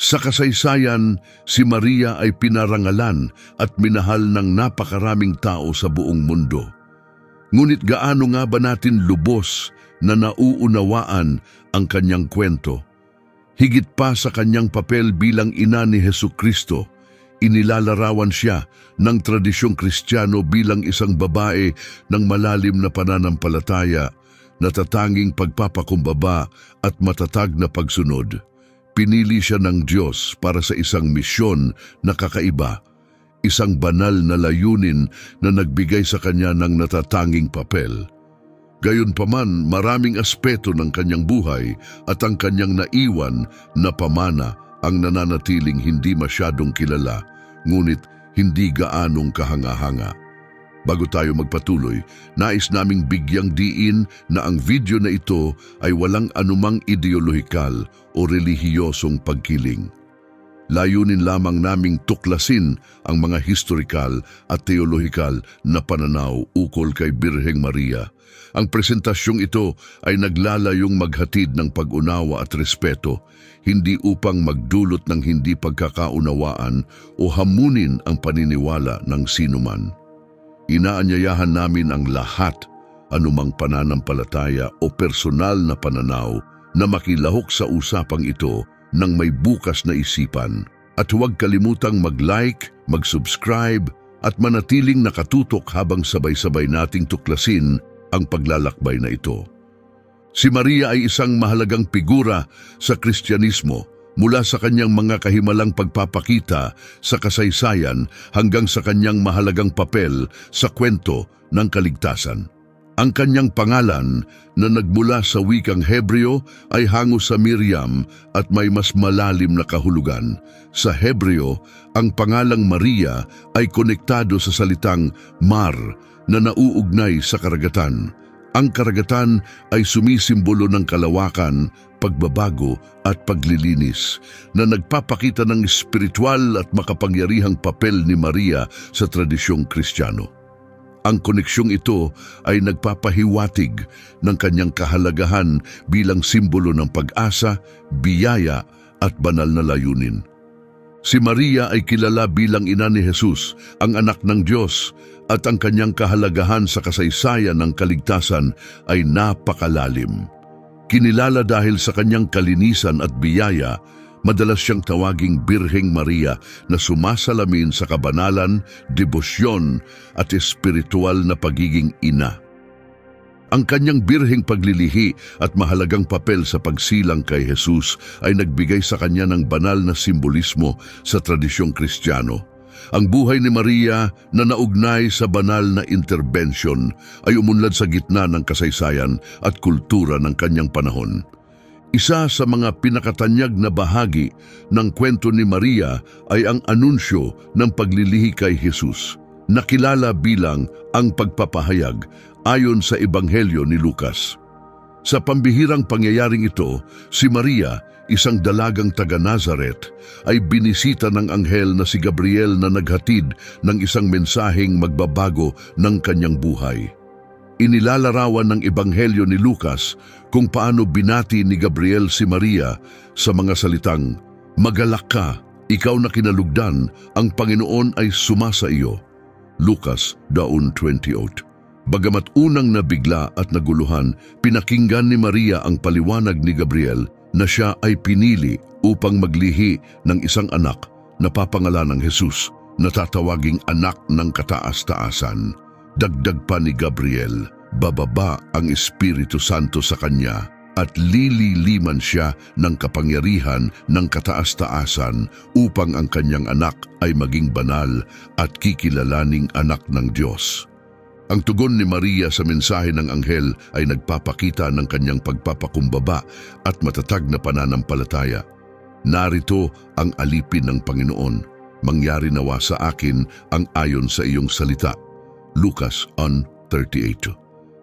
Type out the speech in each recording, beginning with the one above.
Sa kasaysayan, si Maria ay pinarangalan at minahal ng napakaraming tao sa buong mundo. Ngunit gaano nga ba natin lubos na nauunawaan ang kanyang kwento? Higit pa sa kanyang papel bilang ina ni Hesukristo, inilalarawan siya ng tradisyong Kristiyano bilang isang babae ng malalim na pananampalataya, natatanging pagpapakumbaba at matatag na pagsunod. Pinili siya ng Diyos para sa isang misyon na kakaiba, isang banal na layunin na nagbigay sa kanya ng natatanging papel. Gayunpaman, maraming aspeto ng kanyang buhay at ang kanyang naiwan na pamana ang nananatiling hindi masyadong kilala, ngunit hindi gaanong kahanga-hanga. Bago tayo magpatuloy, nais naming bigyang diin na ang video na ito ay walang anumang ideolohikal o relihiyosong pagkiling. Layunin lamang naming tuklasin ang mga historikal at teolohikal na pananaw ukol kay Birheng Maria. Ang presentasyong ito ay naglalayong maghatid ng pag-unawa at respeto, hindi upang magdulot ng hindi pagkakaunawaan o hamunin ang paniniwala ng sinuman. Inaanyayahan namin ang lahat, anumang pananampalataya o personal na pananaw, na makilahok sa usapang ito ng may bukas na isipan. At huwag kalimutang mag-like, mag-subscribe at manatiling nakatutok habang sabay-sabay nating tuklasin ang paglalakbay na ito. Si Maria ay isang mahalagang figura sa Kristyanismo, mula sa kanyang mga kahimalang pagpapakita sa kasaysayan hanggang sa kanyang mahalagang papel sa kwento ng kaligtasan. Ang kanyang pangalan na nagmula sa wikang Hebreo ay hango sa Miriam at may mas malalim na kahulugan. Sa Hebreo, ang pangalang Maria ay konektado sa salitang mar na nauugnay sa karagatan. Ang karagatan ay sumisimbolo ng kalawakan, pagbabago at paglilinis na nagpapakita ng espiritual at makapangyarihang papel ni Maria sa tradisyong Kristiyano. Ang koneksyong ito ay nagpapahiwatig ng kanyang kahalagahan bilang simbolo ng pag-asa, biyaya at banal na layunin. Si Maria ay kilala bilang ina ni Jesus, ang anak ng Diyos, at ang kanyang kahalagahan sa kasaysayan ng kaligtasan ay napakalalim. Kinilala dahil sa kanyang kalinisan at biyaya, madalas siyang tawaging Birheng Maria na sumasalamin sa kabanalan, debosyon at espiritual na pagiging ina. Ang kanyang birheng paglilihi at mahalagang papel sa pagsilang kay Jesus ay nagbigay sa kanya ng banal na simbolismo sa tradisyong Kristiyano. Ang buhay ni Maria na naugnay sa banal na interbensyon ay umunlad sa gitna ng kasaysayan at kultura ng kanyang panahon. Isa sa mga pinakatanyag na bahagi ng kwento ni Maria ay ang anunsyo ng paglilihi kay Jesus, nakilala bilang ang pagpapahayag ayon sa Ebanghelyo ni Lucas. Sa pambihirang pangyayaring ito, si Maria, isang dalagang taga-Nazaret, ay binisita ng anghel na si Gabriel na naghatid ng isang mensaheng magbabago ng kanyang buhay. Inilalarawan ng Ebanghelyo ni Lucas kung paano binati ni Gabriel si Maria sa mga salitang, "Magalak ka, ikaw na kinalugdan, ang Panginoon ay sumasa iyo." Lucas 2:28. Bagamat unang nabigla at naguluhan, pinakinggan ni Maria ang paliwanag ni Gabriel na siya ay pinili upang maglihi ng isang anak na papangalan ng Jesus, na tatawaging anak ng kataas-taasan. Dagdag pa ni Gabriel, bababa ang Espiritu Santo sa kanya at lililiman siya ng kapangyarihan ng kataas-taasan upang ang kanyang anak ay maging banal at kikilalaning anak ng Diyos. Ang tugon ni Maria sa mensahe ng anghel ay nagpapakita ng kanyang pagpapakumbaba at matatag na pananampalataya. Narito ang alipin ng Panginoon, mangyari nawa sa akin ang ayon sa iyong salita. Lucas 1:38.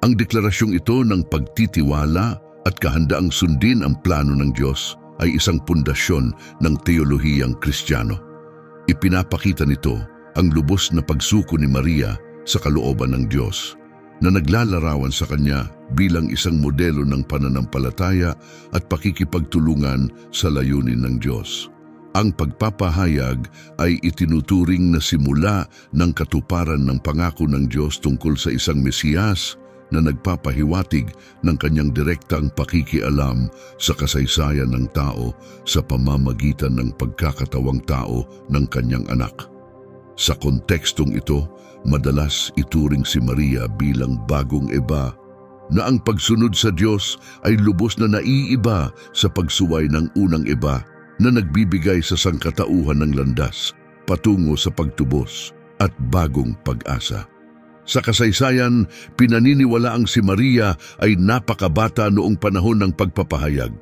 Ang deklarasyong ito ng pagtitiwala at kahandaang sundin ang plano ng Diyos ay isang pundasyon ng teolohiyang Kristiyano. Ipinapakita nito ang lubos na pagsuko ni Maria sa kalooban ng Diyos, na naglalarawan sa kanya bilang isang modelo ng pananampalataya at pakikipagtulungan sa layunin ng Diyos. Ang pagpapahayag ay itinuturing na simula ng katuparan ng pangako ng Diyos tungkol sa isang Mesiyas na nagpapahiwatig ng kanyang direktang pakikialam sa kasaysayan ng tao sa pamamagitan ng pagkakatawang tao ng kanyang anak. Sa kontekstong ito, madalas ituring si Maria bilang bagong Eba, na ang pagsunod sa Diyos ay lubos na naiiba sa pagsuway ng unang Eba na nagbibigay sa sangkatauhan ng landas patungo sa pagtubos at bagong pag-asa. Sa kasaysayan, pinaniniwalaang si Maria ay napakabata noong panahon ng pagpapahayag.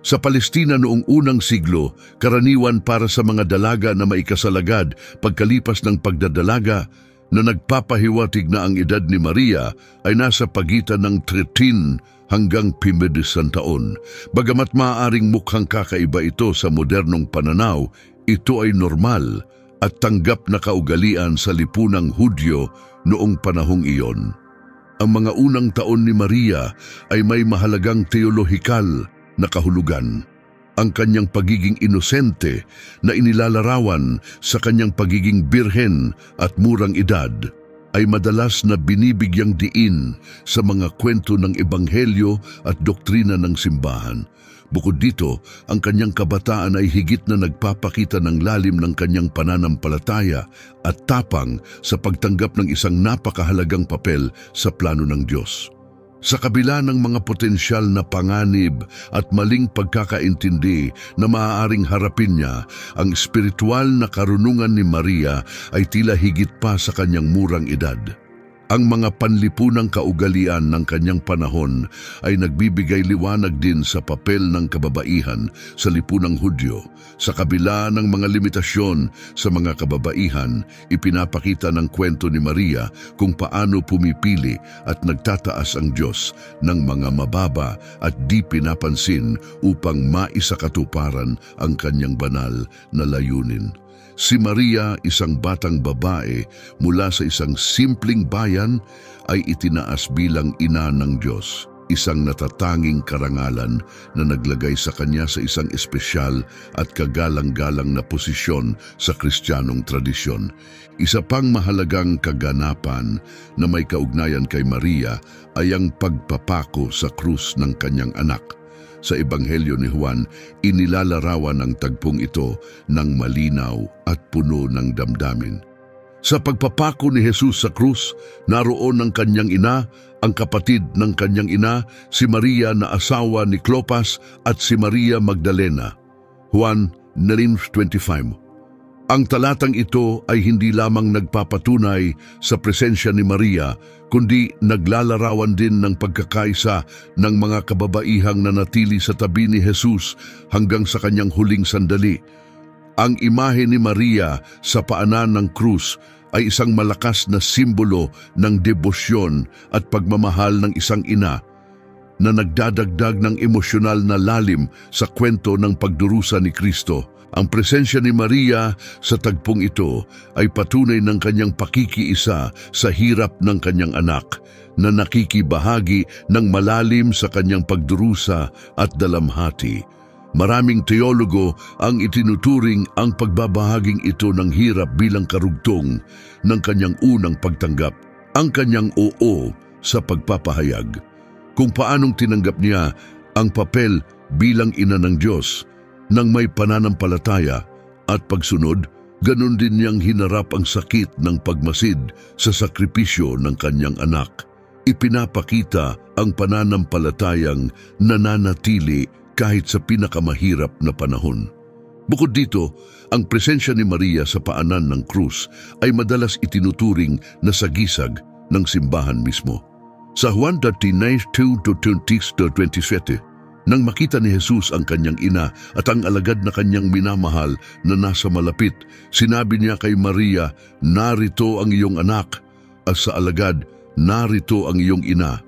Sa Palestina noong unang siglo, karaniwan para sa mga dalaga na maikasalagad pagkalipas ng pagdadalaga na nagpapahiwatig na ang edad ni Maria ay nasa pagitan ng 13 hanggang 15 taon. Bagamat maaaring mukhang kakaiba ito sa modernong pananaw, ito ay normal at tanggap na kaugalian sa lipunang Hudyo noong panahong iyon. Ang mga unang taon ni Maria ay may mahalagang teolohikal na kahulugan. Ang kanyang pagiging inosente na inilalarawan sa kanyang pagiging birhen at murang edad ay madalas na binibigyang diin sa mga kwento ng ebanghelyo at doktrina ng simbahan. Bukod dito, ang kanyang kabataan ay higit na nagpapakita ng lalim ng kanyang pananampalataya at tapang sa pagtanggap ng isang napakahalagang papel sa plano ng Diyos. Sa kabila ng mga potensyal na panganib at maling pagkakaintindi na maaaring harapin niya, ang espiritual na karunungan ni Maria ay tila higit pa sa kanyang murang edad. Ang mga panlipunang kaugalian ng kanyang panahon ay nagbibigay liwanag din sa papel ng kababaihan sa lipunang Hudyo. Sa kabila ng mga limitasyon sa mga kababaihan, ipinapakita ng kwento ni Maria kung paano pumipili at nagtataas ang Diyos ng mga mababa at di pinapansin upang maisakatuparan ang kanyang banal na layunin. Si Maria, isang batang babae mula sa isang simpleng bayan, ay itinaas bilang ina ng Diyos, isang natatanging karangalan na naglagay sa kanya sa isang espesyal at kagalang-galang na posisyon sa Kristiyanong tradisyon. Isa pang mahalagang kaganapan na may kaugnayan kay Maria ay ang pagpapako sa krus ng kanyang anak. Sa Ebanghelyo ni Juan, inilalarawan ang tagpong ito ng malinaw at puno ng damdamin. Sa pagpapako ni Jesus sa krus, naroon ang kanyang ina, ang kapatid ng kanyang ina, si Maria na asawa ni Clopas at si Maria Magdalena. Juan 9:25. Ang talatang ito ay hindi lamang nagpapatunay sa presensya ni Maria, kundi naglalarawan din ng pagkakaisa ng mga kababaihang nanatili sa tabi ni Jesus hanggang sa kanyang huling sandali. Ang imahe ni Maria sa paanan ng krus ay isang malakas na simbolo ng debosyon at pagmamahal ng isang ina na nagdadagdag ng emosyonal na lalim sa kwento ng pagdurusa ni Kristo. Ang presensya ni Maria sa tagpong ito ay patunay ng kanyang pakikiisa sa hirap ng kanyang anak, na nakikibahagi ng malalim sa kanyang pagdurusa at dalamhati. Maraming teologo ang itinuturing ang pagbabahaging ito ng hirap bilang karugtong ng kanyang unang pagtanggap, ang kanyang oo sa pagpapahayag. Kung paanong tinanggap niya ang papel bilang ina ng Diyos, nang may pananampalataya at pagsunod, ganun din niyang hinarap ang sakit ng pagmasid sa sakripisyo ng kanyang anak. Ipinapakita ang pananampalatayang nananatili kahit sa pinakamahirap na panahon. Bukod dito, ang presensya ni Maria sa paanan ng krus ay madalas itinuturing na sagisag ng simbahan mismo. Sa Juan 13:19-27, nang makita ni Jesus ang kanyang ina at ang alagad na kanyang minamahal na nasa malapit, sinabi niya kay Maria, "Narito ang iyong anak," at sa alagad, "Narito ang iyong ina."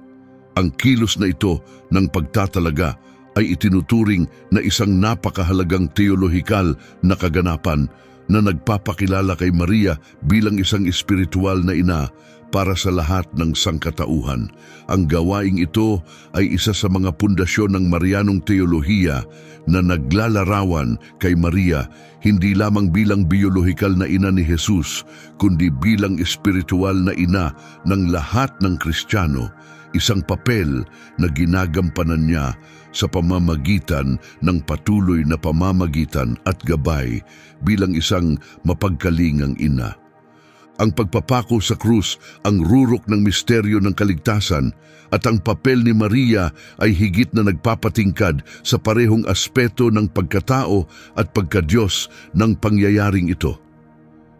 Ang kilos na ito ng pagtatalaga ay itinuturing na isang napakahalagang teolohikal na kaganapan na nagpapakilala kay Maria bilang isang espiritual na ina, para sa lahat ng sangkatauhan. Ang gawaing ito ay isa sa mga pundasyon ng Marianong teolohiya na naglalarawan kay Maria hindi lamang bilang biolohikal na ina ni Jesus, kundi bilang espiritual na ina ng lahat ng Kristiyano, isang papel na ginagampanan niya sa pamamagitan ng patuloy na pamamagitan at gabay bilang isang mapagkalingang ina. Ang pagpapako sa krus ang rurok ng misteryo ng kaligtasan at ang papel ni Maria ay higit na nagpapatingkad sa parehong aspeto ng pagkatao at pagkadiyos ng pangyayaring ito.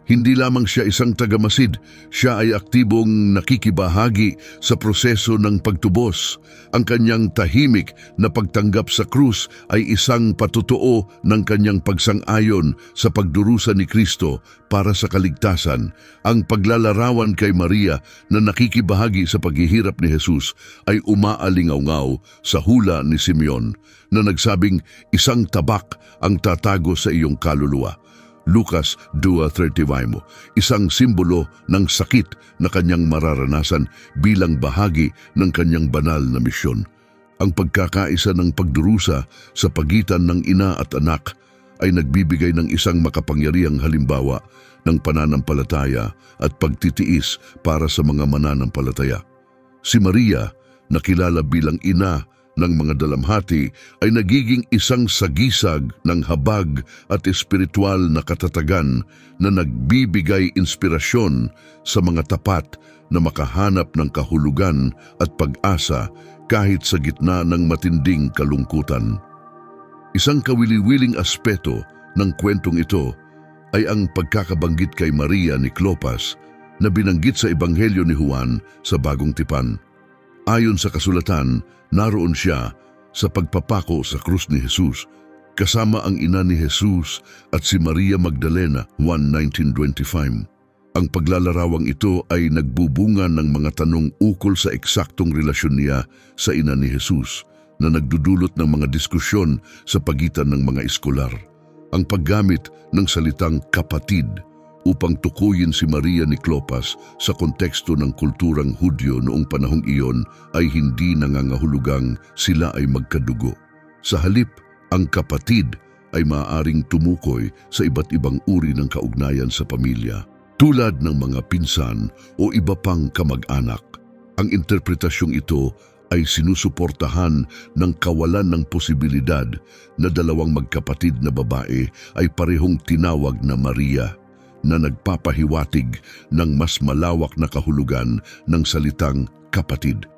Hindi lamang siya isang tagamasid, siya ay aktibong nakikibahagi sa proseso ng pagtubos. Ang kanyang tahimik na pagtanggap sa krus ay isang patutuo ng kanyang pagsang-ayon sa pagdurusa ni Kristo para sa kaligtasan. Ang paglalarawan kay Maria na nakikibahagi sa paghihirap ni Jesus ay umaalingaw-ngaw sa hula ni Simeon na nagsabing isang tabak ang tatago sa iyong kaluluwa. Lucas 2:35, isang simbolo ng sakit na kanyang mararanasan bilang bahagi ng kanyang banal na misyon. Ang pagkakaisa ng pagdurusa sa pagitan ng ina at anak ay nagbibigay ng isang makapangyarihang halimbawa ng pananampalataya at pagtitiis para sa mga mananampalataya. Si Maria, na kilala bilang ina ng mga dalamhati, ay nagiging isang sagisag ng habag at espiritual na katatagan na nagbibigay inspirasyon sa mga tapat na makahanap ng kahulugan at pag-asa kahit sa gitna ng matinding kalungkutan. Isang kawili-wiling aspeto ng kwentong ito ay ang pagkakabanggit kay Maria ni Clopas na binanggit sa Ebanghelyo ni Juan sa Bagong Tipan. Ayon sa kasulatan, naroon siya sa pagpapako sa krus ni Jesus, kasama ang ina ni Jesus at si Maria Magdalena, 1:19-25. Ang paglalarawang ito ay nagbubunga ng mga tanong ukol sa eksaktong relasyon niya sa ina ni Jesus na nagdudulot ng mga diskusyon sa pagitan ng mga eskolar. Ang paggamit ng salitang kapatid upang tukuyin si Maria ni Clopas sa konteksto ng kulturang Hudyo noong panahong iyon ay hindi nangangahulugang sila ay magkadugo. Sa halip, ang kapatid ay maaaring tumukoy sa iba't ibang uri ng kaugnayan sa pamilya, tulad ng mga pinsan o iba pang kamag-anak. Ang interpretasyong ito ay sinusuportahan ng kawalan ng posibilidad na dalawang magkapatid na babae ay parehong tinawag na Maria, na nagpapahiwatig ng mas malawak na kahulugan ng salitang kapatid.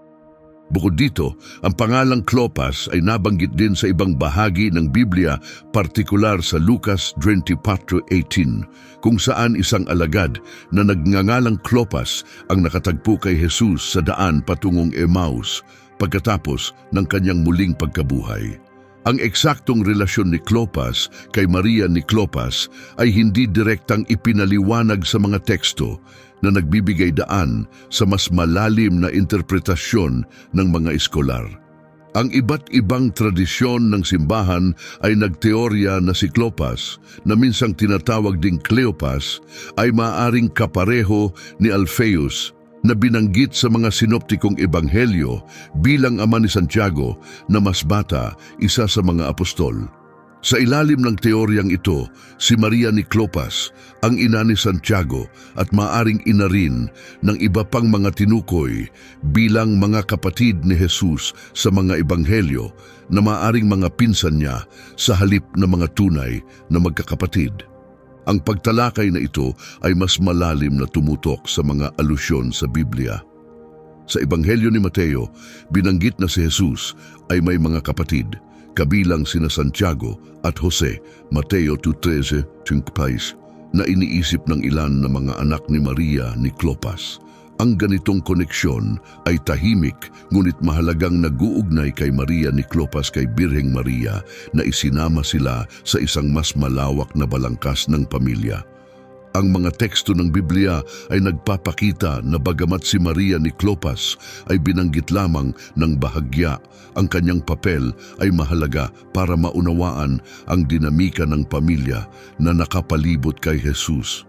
Bukod dito, ang pangalang Clopas ay nabanggit din sa ibang bahagi ng Biblia, partikular sa Lucas 24:18, kung saan isang alagad na nagngangalang Clopas ang nakatagpo kay Jesus sa daan patungong Emmaus pagkatapos ng kanyang muling pagkabuhay. Ang eksaktong relasyon ni Clopas kay Maria ni Clopas ay hindi direktang ipinaliwanag sa mga teksto na nagbibigay daan sa mas malalim na interpretasyon ng mga eskolar. Ang iba't ibang tradisyon ng simbahan ay nagteorya na si Clopas, na minsang tinatawag ding Cleopas, ay maaaring kapareho ni Alphaeus na binanggit sa mga sinoptikong ebanghelyo bilang ama ni Santiago na mas bata, isa sa mga apostol. Sa ilalim ng teoryang ito, si Maria ni Clopas ang ina ni Santiago at maaring ina rin ng iba pang mga tinukoy bilang mga kapatid ni Jesus sa mga ebanghelyo na maaring mga pinsan niya sa halip na mga tunay na magkakapatid. Ang pagtalakay na ito ay mas malalim na tumutok sa mga alusyon sa Biblia. Sa Ebanghelyo ni Mateo, binanggit na si Jesus ay may mga kapatid, kabilang sina Santiago at Jose, Mateo 2:13-15, na iniisip ng ilan na mga anak ni Maria ni Clopas. Ang ganitong koneksyon ay tahimik ngunit mahalagang nag-uugnay kay Maria ni Clopas kay Birheng Maria na isinama sila sa isang mas malawak na balangkas ng pamilya. Ang mga teksto ng Biblia ay nagpapakita na bagamat si Maria ni Clopas ay binanggit lamang ng bahagya, ang kanyang papel ay mahalaga para maunawaan ang dinamika ng pamilya na nakapalibot kay Jesus.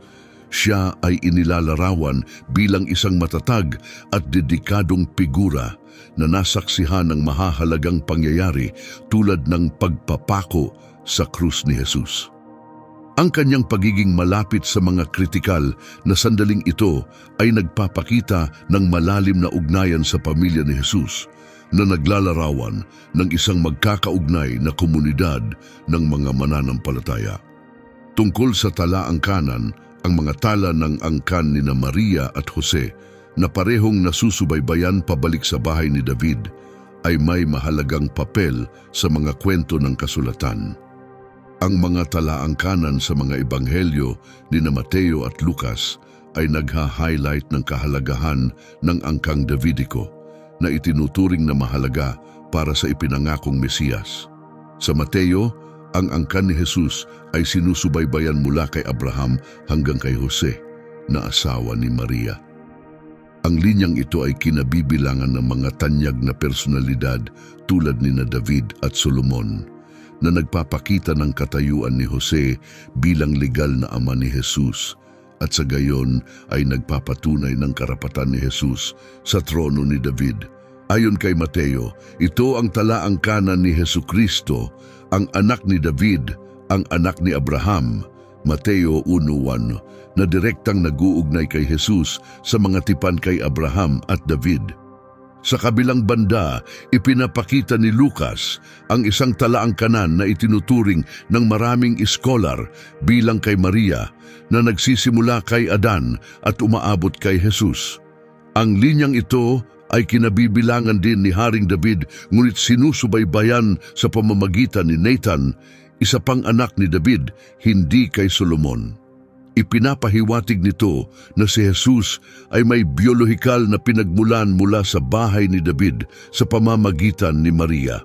siya ay inilalarawan bilang isang matatag at dedikadong figura na nasaksihan ng mahahalagang pangyayari tulad ng pagpapako sa krus ni Jesus. Ang kanyang pagiging malapit sa mga kritikal na sandaling ito ay nagpapakita ng malalim na ugnayan sa pamilya ni Jesus na naglalarawan ng isang magkakaugnay na komunidad ng mga mananampalataya. Tungkol sa talaangkanan, ang mga tala ng angkan ni Maria at Jose na parehong nasusubaybayan pabalik sa bahay ni David ay may mahalagang papel sa mga kwento ng kasulatan. Ang mga talaangkanan sa mga ebanghelyo ni Mateo at Lucas ay nagha-highlight ng kahalagahan ng angkang Davidiko na itinuturing na mahalaga para sa ipinangakong Mesiyas. Sa Mateo, ang angkan ni Jesus ay sinusubaybayan mula kay Abraham hanggang kay Jose, na asawa ni Maria. Ang linyang ito ay kinabibilangan ng mga tanyag na personalidad tulad ni David at Solomon, na nagpapakita ng katayuan ni Jose bilang legal na ama ni Jesus at sa gayon ay nagpapatunay ng karapatan ni Jesus sa trono ni David. Ayon kay Mateo, ito ang talaangkanan ni Jesucristo, ang anak ni David, ang anak ni Abraham, Mateo 1:1, na direktang nag-uugnay kay Jesus sa mga tipan kay Abraham at David. Sa kabilang banda, ipinapakita ni Lucas ang isang talaangkanan na itinuturing ng maraming iskolar bilang kay Maria na nagsisimula kay Adan at umaabot kay Jesus. Ang linyang ito ay kinabibilangan din ni Haring David ngunit sinusubaybayan sa pamamagitan ni Nathan, isa pang anak ni David, hindi kay Solomon. Ipinapahiwatig nito na si Jesus ay may biolohikal na pinagmulan mula sa bahay ni David sa pamamagitan ni Maria.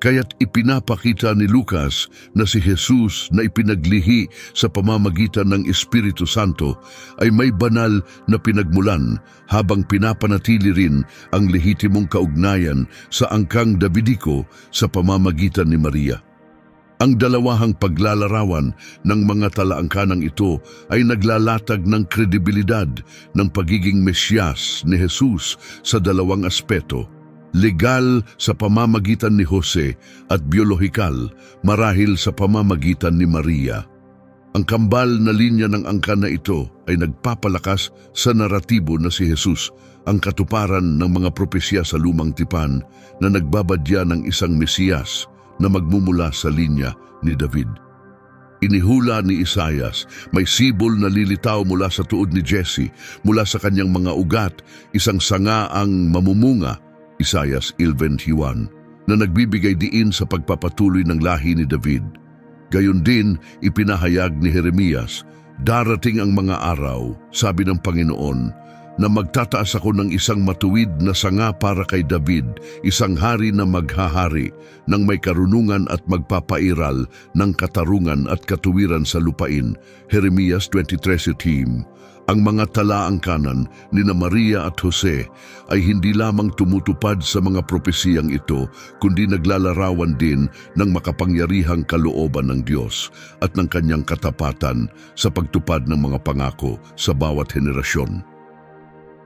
Kaya't ipinapakita ni Lucas na si Jesus na ipinaglihi sa pamamagitan ng Espiritu Santo ay may banal na pinagmulan habang pinapanatili rin ang lehitimong kaugnayan sa angkang Davidiko sa pamamagitan ni Maria. Ang dalawahang paglalarawan ng mga talaangkanang ito ay naglalatag ng kredibilidad ng pagiging Mesiyas ni Jesus sa dalawang aspeto, legal sa pamamagitan ni Jose at biolohikal marahil sa pamamagitan ni Maria. Ang kambal na linya ng angkan na ito ay nagpapalakas sa naratibo na si Jesus, ang katuparan ng mga propesya sa lumang tipan na nagbabadya ng isang Mesiyas na magmumula sa linya ni David. Inihula ni Isaias, may sibol na lilitaw mula sa tuod ni Jesse, mula sa kanyang mga ugat, isang sanga ang mamumunga, Isaias 11:1, na nagbibigay diin sa pagpapatuloy ng lahi ni David. Gayon din, ipinahayag ni Jeremias, darating ang mga araw, sabi ng Panginoon, na magtataas ako ng isang matuwid na sanga para kay David, isang hari na maghahari, ng may karunungan at magpapairal ng katarungan at katuwiran sa lupain. Jeremias 23:18. Ang mga talaangkanan ni Maria at Jose ay hindi lamang tumutupad sa mga propesiyang ito, kundi naglalarawan din ng makapangyarihang kalooban ng Diyos at ng kanyang katapatan sa pagtupad ng mga pangako sa bawat henerasyon.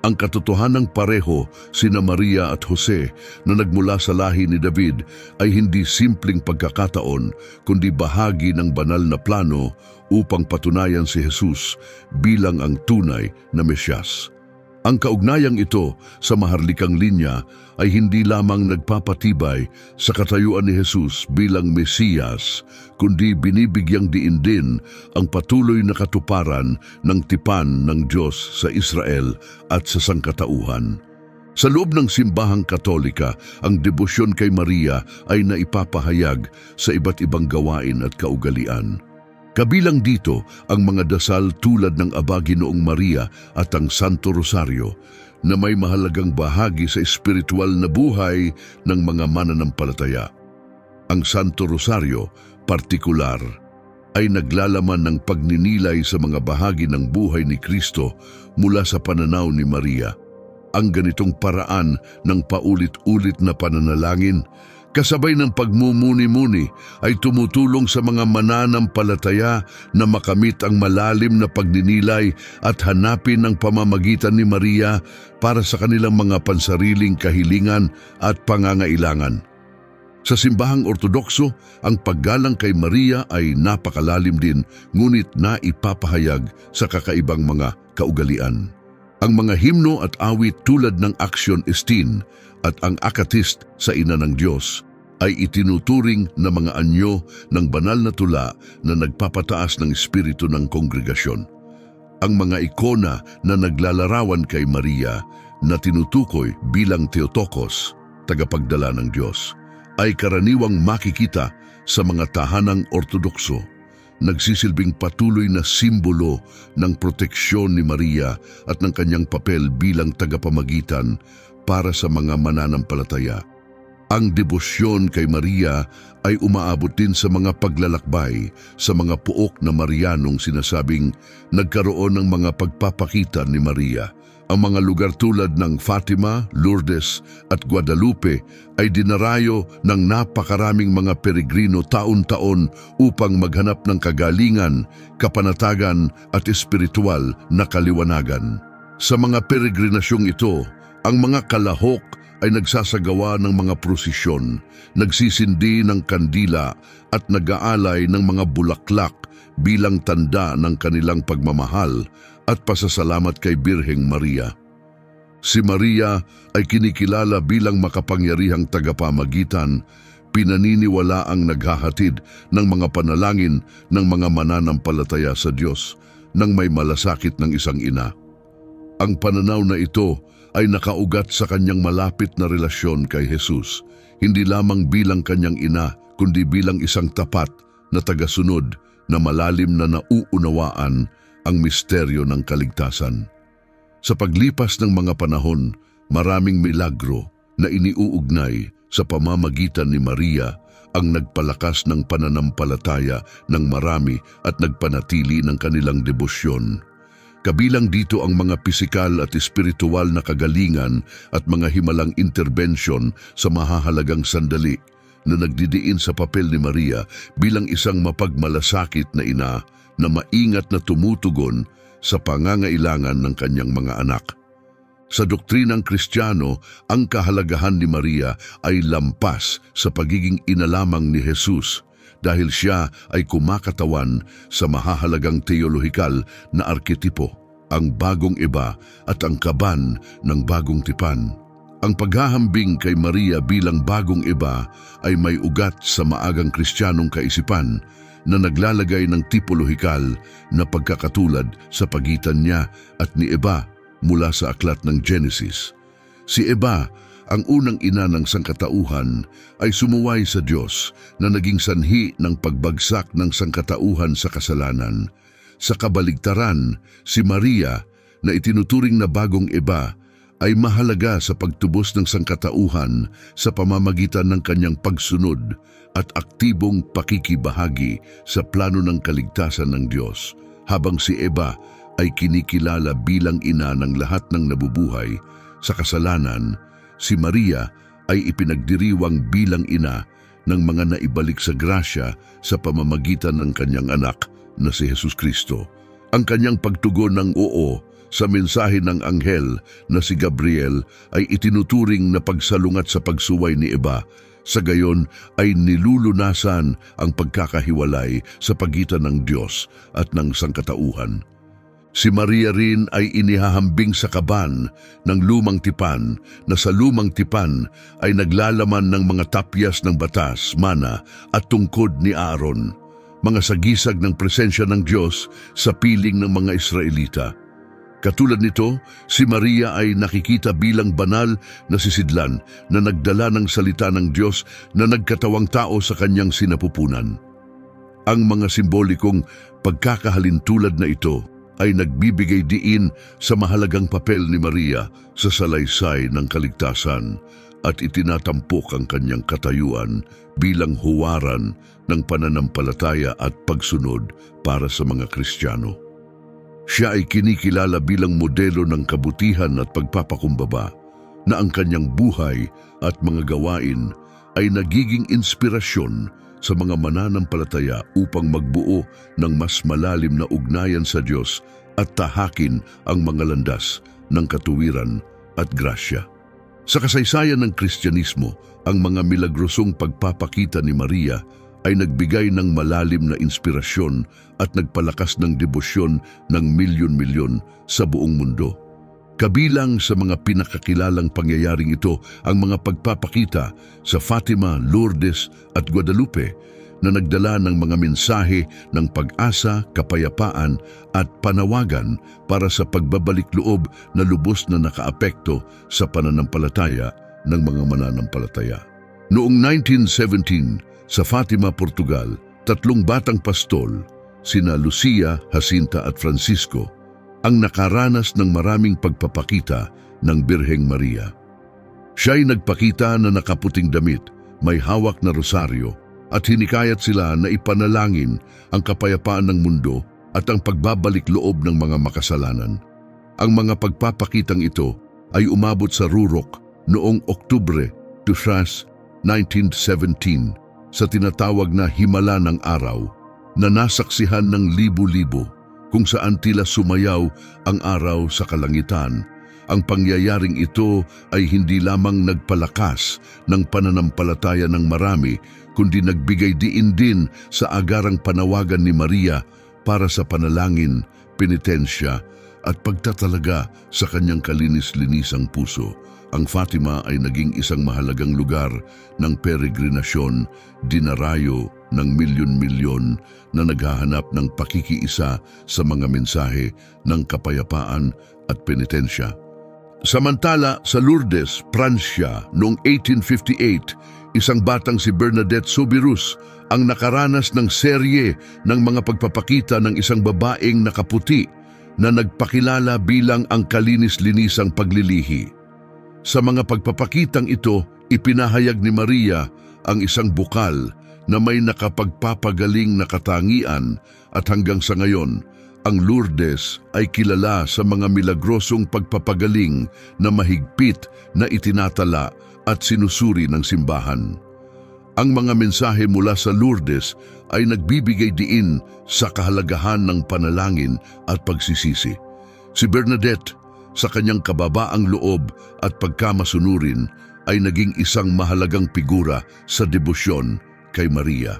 Ang katotohanang pareho sina Maria at Jose na nagmula sa lahi ni David ay hindi simpleng pagkakataon kundi bahagi ng banal na plano upang patunayan si Jesus bilang ang tunay na Mesyas. Ang kaugnayang ito sa maharlikang linya ay hindi lamang nagpapatibay sa katayuan ni Jesus bilang Mesiyas, kundi binibigyang diin din ang patuloy na katuparan ng tipan ng Diyos sa Israel at sa sangkatauhan. Sa loob ng simbahang Katolika, ang debosyon kay Maria ay naipapahayag sa iba't ibang gawain at kaugalian. Kabilang dito ang mga dasal tulad ng Aba Ginoong Maria at ang Santo Rosario na may mahalagang bahagi sa espiritual na buhay ng mga mananampalataya. Ang Santo Rosario, partikular, ay naglalaman ng pagninilay sa mga bahagi ng buhay ni Kristo mula sa pananaw ni Maria. Ang ganitong paraan ng paulit-ulit na pananalangin, Kasabay ng pagmumuni-muni ay tumutulong sa mga mananampalataya na makamit ang malalim na pagninilay at hanapin ang pamamagitan ni Maria para sa kanilang mga pansariling kahilingan at pangangailangan. Sa simbahang Ortodokso, ang paggalang kay Maria ay napakalalim din, ngunit naipapahayag sa kakaibang mga kaugalian. Ang mga himno at awit tulad ng Action Estin at ang Akatist sa Ina ng Diyos ay itinuturing na mga anyo ng banal na tula na nagpapataas ng espiritu ng kongregasyon. Ang mga ikona na naglalarawan kay Maria na tinutukoy bilang Theotokos, tagapagdala ng Diyos, ay karaniwang makikita sa mga tahanang Ortodokso, nagsisilbing patuloy na simbolo ng proteksyon ni Maria at ng kanyang papel bilang tagapamagitan para sa mga mananampalataya. Ang debosyon kay Maria ay umaabot din sa mga paglalakbay sa mga puok na Marianong sinasabing nagkaroon ng mga pagpapakita ni Maria. Ang mga lugar tulad ng Fatima, Lourdes at Guadalupe ay dinarayo ng napakaraming mga peregrino taon-taon upang maghanap ng kagalingan, kapanatagan at espiritual na kaliwanagan. Sa mga peregrinasyong ito, ang mga kalahok ay nagsasagawa ng mga prosesyon, nagsisindi ng kandila at nag-aalay ng mga bulaklak bilang tanda ng kanilang pagmamahal at pasasalamat kay Birheng Maria. Si Maria ay kinikilala bilang makapangyarihang tagapamagitan, pinaniniwalaang naghahatid ng mga panalangin ng mga mananampalataya sa Diyos nang may malasakit ng isang ina. Ang pananaw na ito ay nakaugat sa kanyang malapit na relasyon kay Jesus, hindi lamang bilang kanyang ina, kundi bilang isang tapat na tagasunod na malalim na nauunawaan ang misteryo ng kaligtasan. Sa paglipas ng mga panahon, maraming milagro na iniuugnay sa pamamagitan ni Maria ang nagpalakas ng pananampalataya ng marami at nagpanatili ng kanilang debosyon. Kabilang dito ang mga pisikal at espiritual na kagalingan at mga himalang interbensyon sa mahahalagang sandali na nagdidiin sa papel ni Maria bilang isang mapagmalasakit na ina na maingat na tumutugon sa pangangailangan ng kanyang mga anak. Sa doktrinang Kristiyano, ang kahalagahan ni Maria ay lampas sa pagiging ina lamang ni Jesus dahil siya ay kumakatawan sa mahahalagang teolohikal na arketipo, ang bagong iba at ang kaban ng bagong tipan. Ang paghahambing kay Maria bilang bagong iba ay may ugat sa maagang Kristiyanong kaisipan na naglalagay ng tipolohikal na pagkakatulad sa pagitan niya at ni Eva mula sa aklat ng Genesis. Si Eva, ang unang ina ng sangkatauhan, ay sumuway sa Diyos na naging sanhi ng pagbagsak ng sangkatauhan sa kasalanan. Sa kabaligtaran, si Maria, na itinuturing na bagong Eva, ay mahalaga sa pagtubos ng sangkatauhan sa pamamagitan ng kanyang pagsunod at aktibong pakikibahagi sa plano ng kaligtasan ng Diyos, habang si Eva ay kinikilala bilang ina ng lahat ng nabubuhay. Sa kasalanan, si Maria ay ipinagdiriwang bilang ina ng mga naibalik sa grasya sa pamamagitan ng kanyang anak na si Jesus Kristo. Ang kanyang pagtugon ng oo sa mensahe ng anghel na si Gabriel ay itinuturing na pagsalungat sa pagsuway ni Eva. Sa gayon ay nilulunasan ang pagkakahiwalay sa pagitan ng Diyos at ng sangkatauhan. Si Maria rin ay inihahambing sa kaban ng lumang tipan na sa lumang tipan ay naglalaman ng mga tapyas ng batas, mana at tungkod ni Aaron, mga sagisag ng presensya ng Diyos sa piling ng mga Israelita. Katulad nito, si Maria ay nakikita bilang banal na sisidlan na nagdala ng salita ng Diyos na nagkatawang tao sa kanyang sinapupunan. Ang mga simbolikong pagkakahalintulad na ito ay nagbibigay diin sa mahalagang papel ni Maria sa salaysay ng kaligtasan at itinatampok ang kanyang katayuan bilang huwaran ng pananampalataya at pagsunod para sa mga Kristiyano. Siya ay kinikilala bilang modelo ng kabutihan at pagpapakumbaba na ang kanyang buhay at mga gawain ay nagiging inspirasyon sa mga mananampalataya upang magbuo ng mas malalim na ugnayan sa Diyos at tahakin ang mga landas ng katuwiran at grasya. Sa kasaysayan ng Kristyanismo, ang mga milagrosong pagpapakita ni Maria ay nagbigay ng malalim na inspirasyon at nagpalakas ng debosyon ng milyon-milyon sa buong mundo. Kabilang sa mga pinakakilalang pangyayaring ito ang mga pagpapakita sa Fatima, Lourdes at Guadalupe na nagdala ng mga mensahe ng pag-asa, kapayapaan at panawagan para sa pagbabalik loob na lubos na nakaapekto sa pananampalataya ng mga mananampalataya. Noong 1917, sa Fatima, Portugal, 3 batang pastol, sina Lucia, Jacinta at Francisco, ang nakaranas ng maraming pagpapakita ng Birheng Maria. Siya'y nagpakita na nakaputing damit, may hawak na rosaryo, at hinikayat sila na ipanalangin ang kapayapaan ng mundo at ang pagbabalik loob ng mga makasalanan. Ang mga pagpapakitang ito ay umabot sa Rurok noong Oktubre 1917 sa tinatawag na Himala ng Araw na nasaksihan ng libo-libo kung saan tila sumayaw ang araw sa kalangitan. Ang pangyayaring ito ay hindi lamang nagpalakas ng pananampalataya ng marami, kundi nagbigay diin din sa agarang panawagan ni Maria para sa panalangin, penitensya at pagtatalaga sa kanyang kalinis-linisang puso. Ang Fatima ay naging isang mahalagang lugar ng peregrinasyon, dinarayo ng milyon-milyon na naghahanap ng pakikiisa sa mga mensahe ng kapayapaan at penitensya. Samantala, sa Lourdes, Pransya, noong 1858, isang batang si Bernadette Soubirous ang nakaranas ng serye ng mga pagpapakita ng isang babaeng nakaputi na nagpakilala bilang ang kalinis-linisang paglilihi. Sa mga pagpapakitang ito, ipinahayag ni Maria ang isang bukal na may nakapagpapagaling na katangian at hanggang sa ngayon, ang Lourdes ay kilala sa mga milagrosong pagpapagaling na mahigpit na itinatala at sinusuri ng simbahan. Ang mga mensahe mula sa Lourdes ay nagbibigay diin sa kahalagahan ng panalangin at pagsisisi. Si Bernadette, sa kanyang kababaang loob at pagkamasunurin, ay naging isang mahalagang figura sa debosyon kay Maria.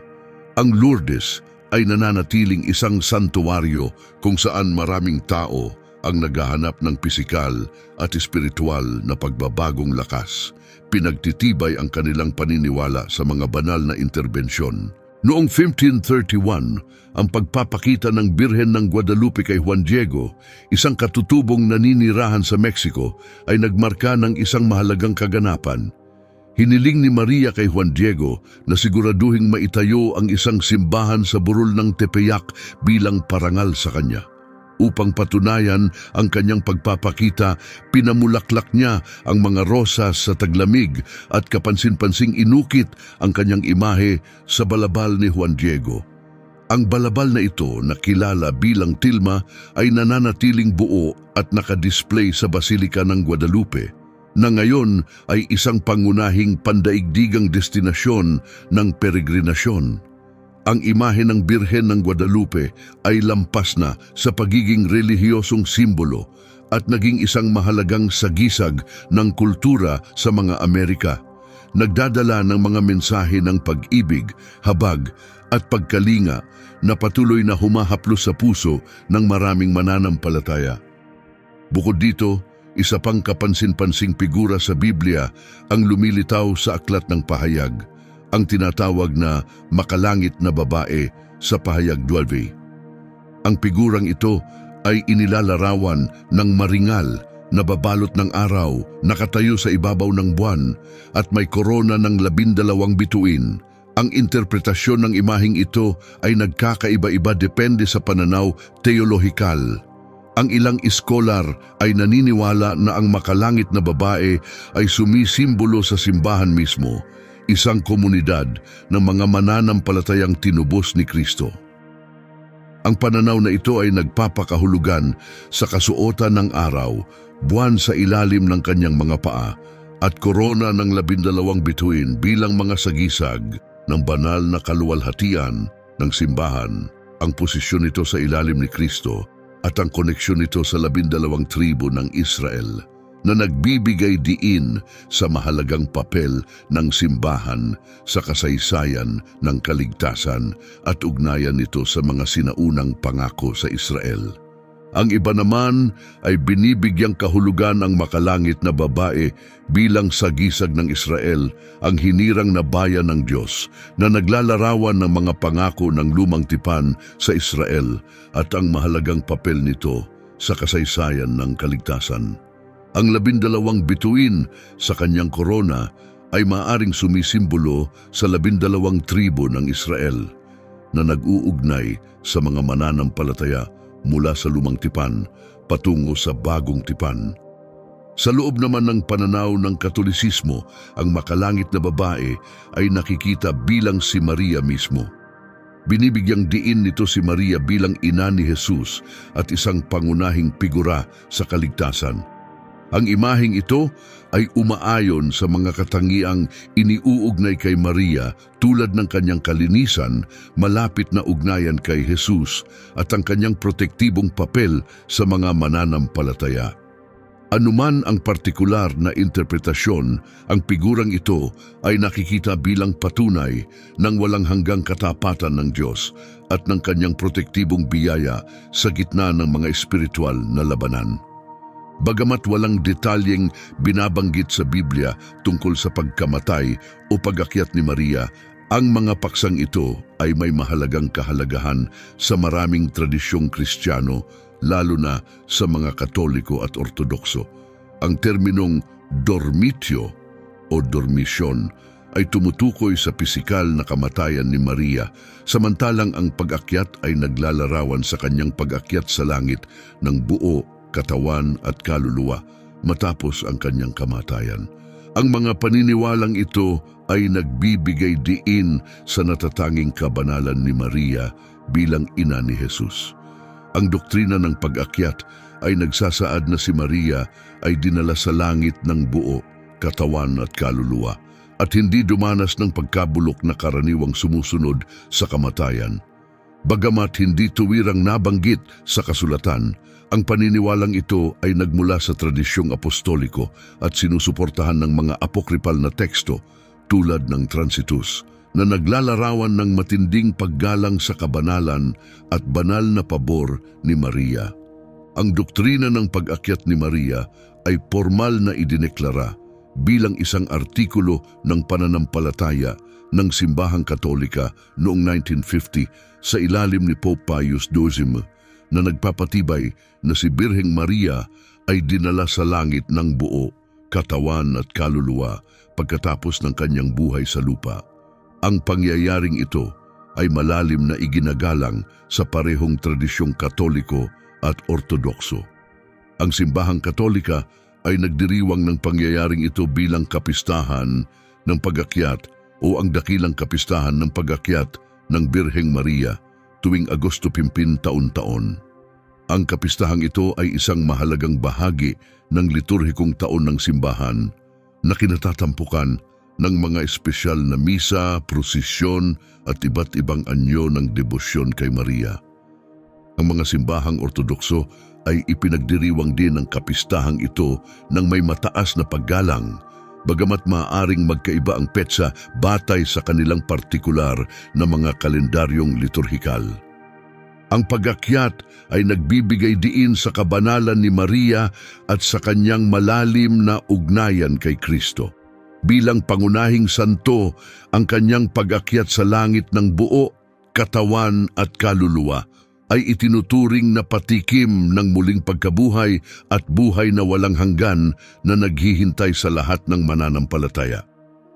Ang Lourdes ay nananatiling isang santuwaryo kung saan maraming tao ang naghahanap ng pisikal at espiritual na pagbabagong lakas. Pinagtitibay ang kanilang paniniwala sa mga banal na interbensyon. Noong 1531, ang pagpapakita ng Birhen ng Guadalupe kay Juan Diego, isang katutubong naninirahan sa Mexico, ay nagmarka ng isang mahalagang kaganapan. Hiniling ni Maria kay Juan Diego na siguraduhing maitayo ang isang simbahan sa burol ng Tepeyac bilang parangal sa kanya. Upang patunayan ang kanyang pagpapakita, pinamulaklak niya ang mga rosas sa taglamig at kapansin-pansing inukit ang kanyang imahe sa balabal ni Juan Diego. Ang balabal na ito, na kilala bilang tilma, ay nananatiling buo at nakadisplay sa Basilika ng Guadalupe, na ngayon ay isang pangunahing pandaigdigang destinasyon ng peregrinasyon. Ang imahe ng Birhen ng Guadalupe ay lampas na sa pagiging relihiyosong simbolo at naging isang mahalagang sagisag ng kultura sa mga Amerika. Nagdadala ng mga mensahe ng pag-ibig, habag at pagkalinga na patuloy na humahaplos sa puso ng maraming mananampalataya. Bukod dito, isa pang kapansin-pansing figura sa Biblia ang lumilitaw sa Aklat ng Pahayag, ang tinatawag na makalangit na babae sa Pahayag 12. Ang figurang ito ay inilalarawan ng maringal na babalot ng araw, nakatayo sa ibabaw ng buwan at may korona ng 12 bituin. Ang interpretasyon ng imaheng ito ay nagkakaiba-iba depende sa pananaw teolohikal. Ang ilang iskolar ay naniniwala na ang makalangit na babae ay sumisimbolo sa simbahan mismo, isang komunidad ng mga mananampalatayang tinubos ni Kristo. Ang pananaw na ito ay nagpapakahulugan sa kasuotan ng araw, buwan sa ilalim ng kanyang mga paa, at korona ng 12 bituin bilang mga sagisag ng banal na kaluwalhatian ng simbahan. Ang posisyon nito sa ilalim ni Kristo at ang koneksyon nito sa 12 tribo ng Israel na nagbibigay diin sa mahalagang papel ng simbahan sa kasaysayan ng kaligtasan at ugnayan nito sa mga sinaunang pangako sa Israel. Ang iba naman ay binibigyang kahulugan ang makalangit na babae bilang sagisag ng Israel, ang hinirang na bayan ng Diyos na naglalarawan ng mga pangako ng lumang tipan sa Israel at ang mahalagang papel nito sa kasaysayan ng kaligtasan. Ang 12 bituin sa kanyang korona ay maaring sumisimbolo sa 12 tribo ng Israel na nag-uugnay sa mga mananampalataya mula sa lumang tipan patungo sa bagong tipan. Sa loob naman ng pananaw ng Katolisismo, ang makalangit na babae ay nakikita bilang si Maria mismo. Binibigyang diin nito si Maria bilang ina ni Jesus at isang pangunahing figura sa kaligtasan. Ang imaheng ito ay umaayon sa mga katangiang iniuugnay kay Maria tulad ng kanyang kalinisan, malapit na ugnayan kay Jesus at ang kanyang protektibong papel sa mga mananampalataya. Anuman ang partikular na interpretasyon, ang figurang ito ay nakikita bilang patunay ng walang hanggang katapatan ng Diyos at ng kanyang protektibong biyaya sa gitna ng mga espiritual na labanan. Bagamat walang detalyeng binabanggit sa Biblia tungkol sa pagkamatay o pag-akyat ni Maria, ang mga paksang ito ay may mahalagang kahalagahan sa maraming tradisyong Kristiyano, lalo na sa mga Katoliko at Ortodokso. Ang terminong dormitio o dormisyon ay tumutukoy sa pisikal na kamatayan ni Maria, samantalang ang pag-akyat ay naglalarawan sa kanyang pag-akyat sa langit ng buo, katawan at kaluluwa matapos ang kanyang kamatayan. Ang mga paniniwalang ito ay nagbibigay diin sa natatanging kabanalan ni Maria bilang ina ni Jesus. Ang doktrina ng pag-akyat ay nagsasaad na si Maria ay dinala sa langit ng buo, katawan at kaluluwa at hindi dumanas ng pagkabulok na karaniwang sumusunod sa kamatayan. Bagamat hindi tuwirang nabanggit sa kasulatan, ang paniniwalang ito ay nagmula sa tradisyong apostoliko at sinusuportahan ng mga apokripal na teksto tulad ng Transitus na naglalarawan ng matinding paggalang sa kabanalan at banal na pabor ni Maria. Ang doktrina ng pag-akyat ni Maria ay formal na idineklara bilang isang artikulo ng pananampalataya ng Simbahang Katolika noong 1950 sa ilalim ni Pope Pius XII na nagpapatibay na si Birheng Maria ay dinala sa langit ng buo, katawan at kaluluwa pagkatapos ng kanyang buhay sa lupa. Ang pangyayaring ito ay malalim na iginagalang sa parehong tradisyong Katoliko at Ortodokso. Ang Simbahang Katolika ay nagdiriwang ng pangyayaring ito bilang kapistahan ng pag-akyat o ang dakilang kapistahan ng pag-akyat ng Birheng Maria tuwing Agosto 15 taon-taon. Ang kapistahang ito ay isang mahalagang bahagi ng liturhikong taon ng simbahan na kinatatampukan ng mga espesyal na misa, prosesyon at iba't ibang anyo ng debosyon kay Maria. Ang mga simbahang Ortodokso ay ipinagdiriwang din ang kapistahang ito ng may mataas na paggalang, bagamat maaaring magkaiba ang petsa batay sa kanilang partikular na mga kalendaryong liturhikal. Ang pag-akyat ay nagbibigay diin sa kabanalan ni Maria at sa kanyang malalim na ugnayan kay Kristo. Bilang pangunahing santo, ang kanyang pag-akyat sa langit ng buo, katawan at kaluluwa ay itinuturing na patikim ng muling pagkabuhay at buhay na walang hanggan na naghihintay sa lahat ng mananampalataya.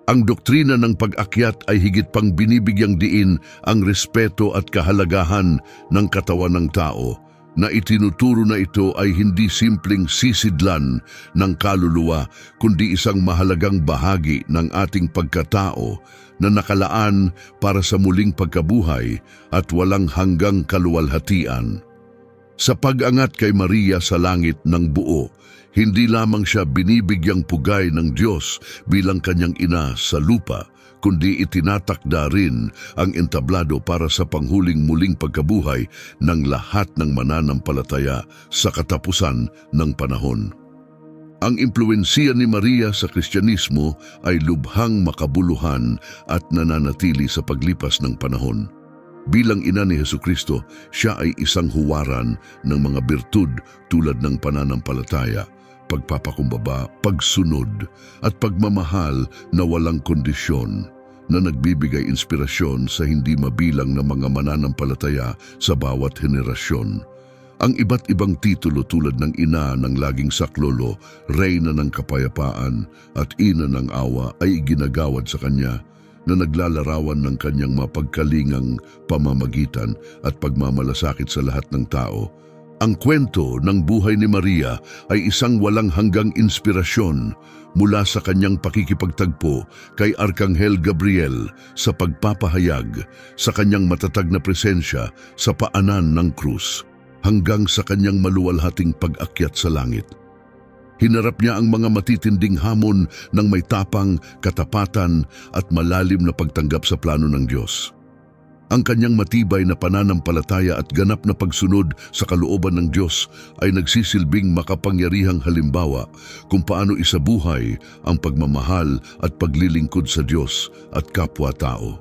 Ang doktrina ng pag-akyat ay higit pang binibigyang diin ang respeto at kahalagahan ng katawan ng tao, na itinuturo na ito ay hindi simpleng sisidlan ng kaluluwa, kundi isang mahalagang bahagi ng ating pagkatao na nakalaan para sa muling pagkabuhay at walang hanggang kaluwalhatian. Sa pag-angat kay Maria sa langit ng buo, hindi lamang siya binibigyang pugay ng Diyos bilang kanyang ina sa lupa, kundi itinatakda rin ang entablado para sa panghuling muling pagkabuhay ng lahat ng mananampalataya sa katapusan ng panahon. Ang impluwensiya ni Maria sa Kristyanismo ay lubhang makabuluhan at nananatili sa paglipas ng panahon. Bilang ina ni Hesukristo, siya ay isang huwaran ng mga birtud tulad ng pananampalataya, pagpapakumbaba, pagsunod at pagmamahal na walang kondisyon, na nagbibigay inspirasyon sa hindi mabilang na mga mananampalataya sa bawat henerasyon. Ang iba't ibang titulo tulad ng ina ng laging saklolo, reyna ng kapayapaan at ina ng awa ay ginagawad sa kanya na naglalarawan ng kanyang mapagkalingang pamamagitan at pagmamalasakit sa lahat ng tao. Ang kwento ng buhay ni Maria ay isang walang hanggang inspirasyon mula sa kanyang pakikipagtagpo kay Arkanghel Gabriel sa pagpapahayag sa kanyang matatag na presensya sa paanan ng krus, hanggang sa kanyang maluwalhating pag-akyat sa langit. Hinarap niya ang mga matitinding hamon ng may tapang, katapatan at malalim na pagtanggap sa plano ng Diyos. Ang kanyang matibay na pananampalataya at ganap na pagsunod sa kalooban ng Diyos ay nagsisilbing makapangyarihang halimbawa kung paano isabuhay ang pagmamahal at paglilingkod sa Diyos at kapwa-tao.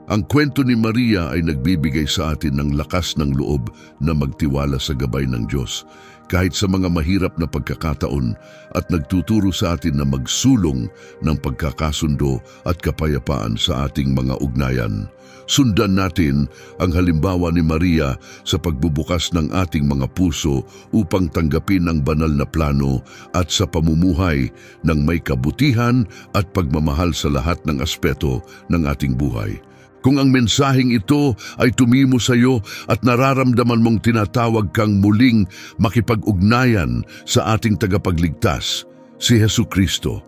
Ang kwento ni Maria ay nagbibigay sa atin ng lakas ng loob na magtiwala sa gabay ng Diyos kahit sa mga mahirap na pagkakataon at nagtuturo sa atin na magsulong ng pagkakasundo at kapayapaan sa ating mga ugnayan. Sundan natin ang halimbawa ni Maria sa pagbubukas ng ating mga puso upang tanggapin ang banal na plano at sa pamumuhay ng may kabutihan at pagmamahal sa lahat ng aspeto ng ating buhay. Kung ang mensaheng ito ay tumimo sa iyo at nararamdaman mong tinatawag kang muling makipag-ugnayan sa ating tagapagligtas, si Hesukristo,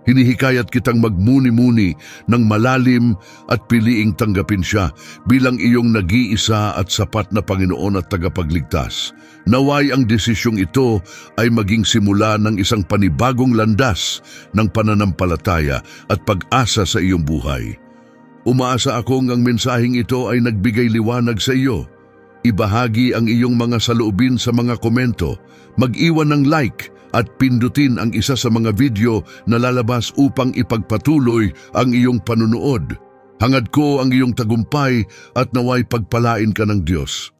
hinihikayat kitang magmuni-muni ng malalim at piliing tanggapin siya bilang iyong nag-iisa at sapat na Panginoon at tagapagligtas. Naway ang desisyong ito ay maging simula ng isang panibagong landas ng pananampalataya at pag-asa sa iyong buhay. Umaasa akong ang mensaheng ito ay nagbigay liwanag sa iyo. Ibahagi ang iyong mga saloobin sa mga komento, mag-iwan ng like at pindutin ang isa sa mga video na lalabas upang ipagpatuloy ang iyong panunood. Hangad ko ang iyong tagumpay at naway pagpalain ka ng Diyos.